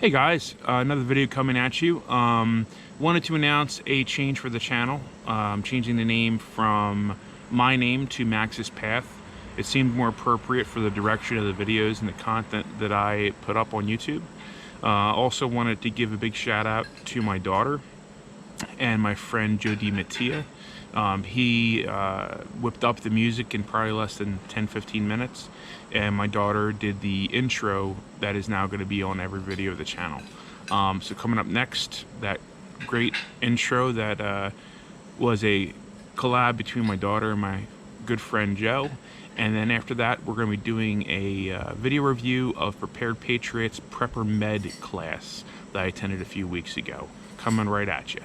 Hey guys, another video coming at you. Wanted to announce a change for the channel. Changing the name from my name to Max's Path. It seemed more appropriate for the direction of the videos and the content that I put up on YouTube. Also wanted to give a big shout out to my daughter and my friend Jody Mattia. He whipped up the music in probably less than 10-15 minutes, and my daughter did the intro that is now going to be on every video of the channel. So coming up next, that great intro that was a collab between my daughter and my good friend Joe. And then after that, we're going to be doing a video review of Prepared Patriot's Prepper Med class that I attended a few weeks ago. Coming right at you.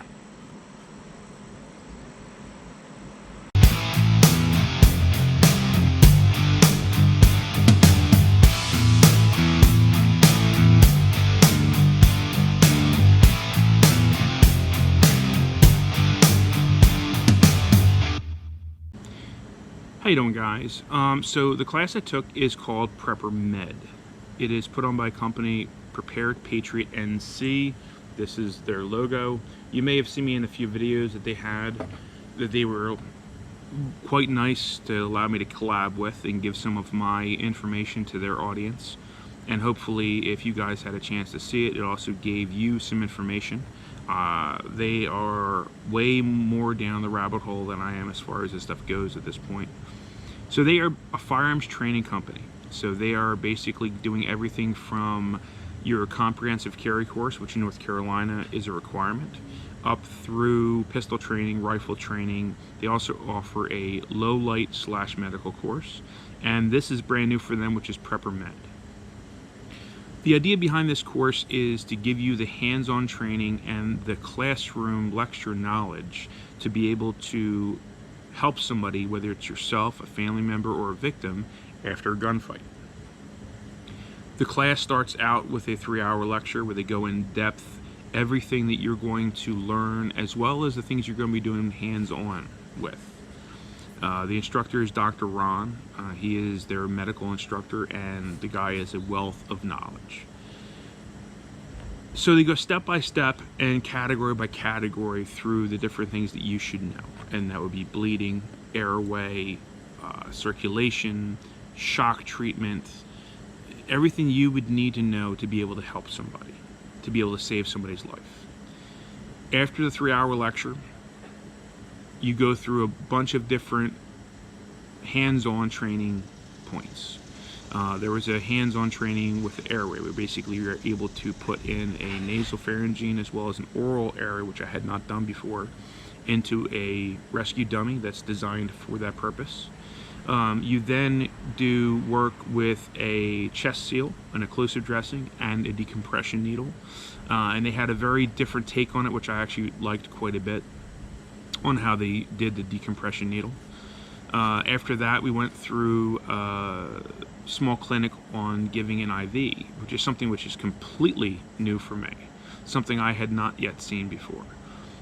How you doing, guys? So the class I took is called Prepper Med. It is put on by a company, Prepared Patriot NC. This is their logo. You may have seen me in a few videos that they had, that they were quite nice to allow me to collab with and give some of my information to their audience. And hopefully, if you guys had a chance to see it, it also gave you some information. They are way more down the rabbit hole than I am as far as this stuff goes at this point. So they are a firearms training company. So they are basically doing everything from your comprehensive carry course, which in North Carolina is a requirement, up through pistol training, rifle training. They also offer a low light / medical course. And this is brand new for them, which is Prepper Med. The idea behind this course is to give you the hands-on training and the classroom lecture knowledge to be able to help somebody, whether it's yourself, a family member, or a victim, after a gunfight. The class starts out with a 3-hour lecture where they go in depth everything that you're going to learn, as well as the things you're going to be doing hands-on with. The instructor is Dr. Ron. He is their medical instructor, and the guy is a wealth of knowledge. So they go step by step and category by category through the different things that you should know. And that would be bleeding, airway, circulation, shock treatment, everything you would need to know to be able to help somebody, to be able to save somebody's life. After the 3-hour lecture, you go through a bunch of different hands-on training points. There was a hands-on training with the airway, where basically you're able to put in a nasopharyngene as well as an oral airway, which I had not done before, into a rescue dummy that's designed for that purpose. You then do work with a chest seal, an occlusive dressing, and a decompression needle. And they had a very different take on it, which I actually liked quite a bit, on how they did the decompression needle. After that, we went through a small clinic on giving an IV, which is something which is completely new for me, something I had not yet seen before.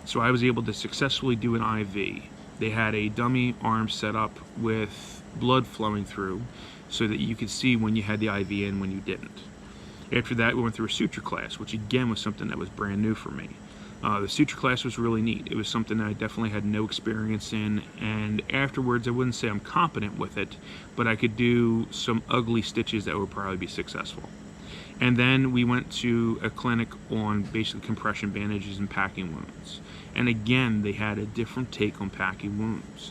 So I was able to successfully do an IV. They had a dummy arm set up with blood flowing through so that you could see when you had the IV in, when you didn't. After that, we went through a suture class, which again was something that was brand new for me. The suture class was really neat. It was something that I definitely had no experience in, and afterwards I wouldn't say I'm competent with it, but I could do some ugly stitches that would probably be successful. And then we went to a clinic on basically compression bandages and packing wounds. And again, they had a different take on packing wounds.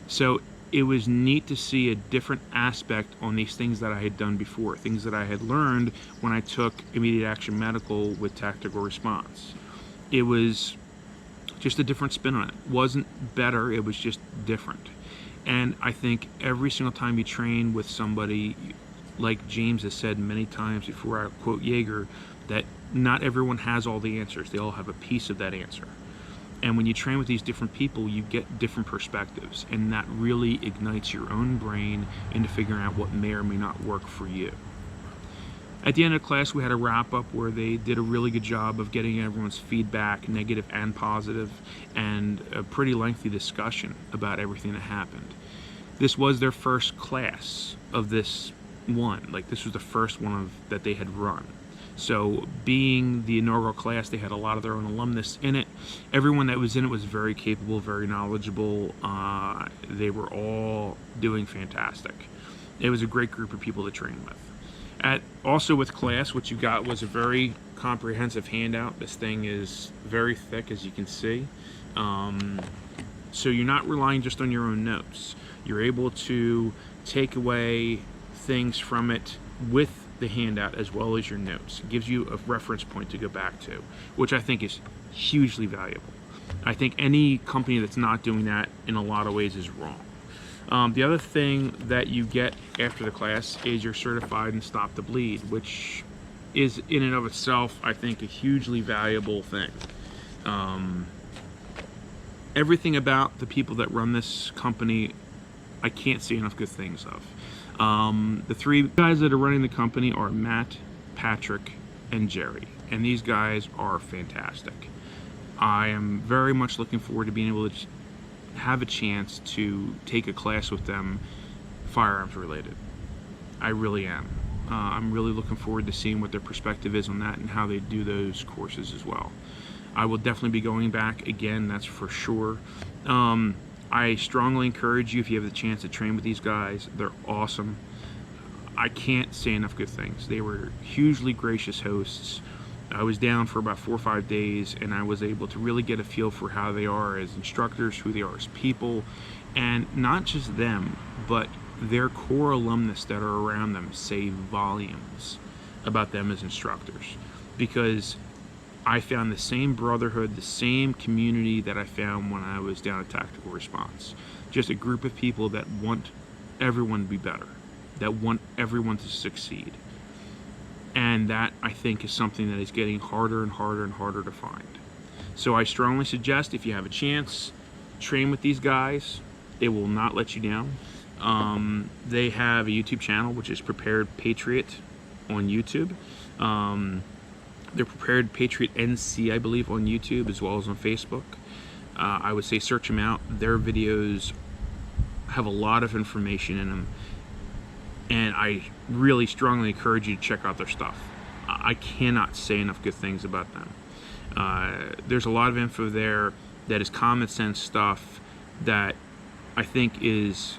So it was neat to see a different aspect on these things that I had done before, things that I had learned when I took immediate action medical with tactical response. It was just a different spin on it. It wasn't better, it was just different. And I think every single time you train with somebody, like James has said many times before, I quote Jaeger, that not everyone has all the answers. They all have a piece of that answer. And when you train with these different people, you get different perspectives, and that really ignites your own brain into figuring out what may or may not work for you. At the end of class, we had a wrap-up where they did a really good job of getting everyone's feedback, negative and positive, and a pretty lengthy discussion about everything that happened. This was their first class of this one. Like, this was the first one that they had run. So being the inaugural class, they had a lot of their own alumnus in it. Everyone that was in it was very capable, very knowledgeable. They were all doing fantastic. It was a great group of people to train with. Also with class, what you got was a very comprehensive handout. This thing is very thick, as you can see. So you're not relying just on your own notes. You're able to take away things from it with the handout as well as your notes. It gives you a reference point to go back to, which I think is hugely valuable. I think any company that's not doing that in a lot of ways is wrong. The other thing that you get after the class is you're certified in Stop the Bleed, which is in and of itself, I think, a hugely valuable thing. Everything about the people that run this company, I can't say enough good things of. The three guys that are running the company are Matt, Patrick, and Jerry, and these guys are fantastic. I am very much looking forward to being able to have a chance to take a class with them, firearms related. I really am. I'm really looking forward to seeing what their perspective is on that and how they do those courses as well. I will definitely be going back again, that's for sure. I strongly encourage you, if you have the chance, to train with these guys. They're awesome. I can't say enough good things. They were hugely gracious hosts. I was down for about 4 or 5 days, and I was able to really get a feel for how they are as instructors, who they are as people, and not just them, but their core alumnus that are around them say volumes about them as instructors. Because I found the same brotherhood, the same community that I found when I was down at Tactical Response. Just a group of people that want everyone to be better, that want everyone to succeed. And that, I think, is something that is getting harder and harder and harder to find. So I strongly suggest, if you have a chance, train with these guys. They will not let you down. They have a YouTube channel, which is Prepared Patriot on YouTube. They're Prepared Patriot NC, I believe, on YouTube as well as on Facebook. I would say search them out. Their videos have a lot of information in them, and I really strongly encourage you to check out their stuff. I cannot say enough good things about them. There's a lot of info there that is common sense stuff that I think is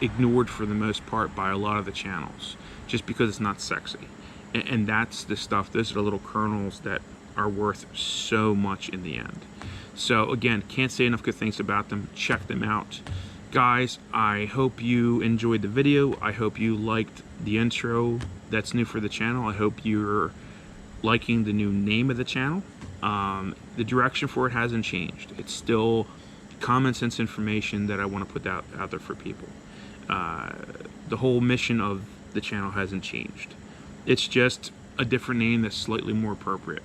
ignored for the most part by a lot of the channels, just because it's not sexy. And that's the stuff, those are the little kernels that are worth so much in the end. So again, can't say enough good things about them. Check them out. Guys, I hope you enjoyed the video. I hope you liked the intro that's new for the channel. I hope you're liking the new name of the channel. The direction for it hasn't changed. It's still common sense information that I want to put out there for people. The whole mission of the channel hasn't changed. It's just a different name that's slightly more appropriate.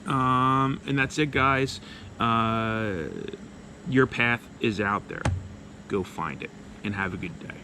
And that's it, guys. Your path is out there. Go find it, and have a good day.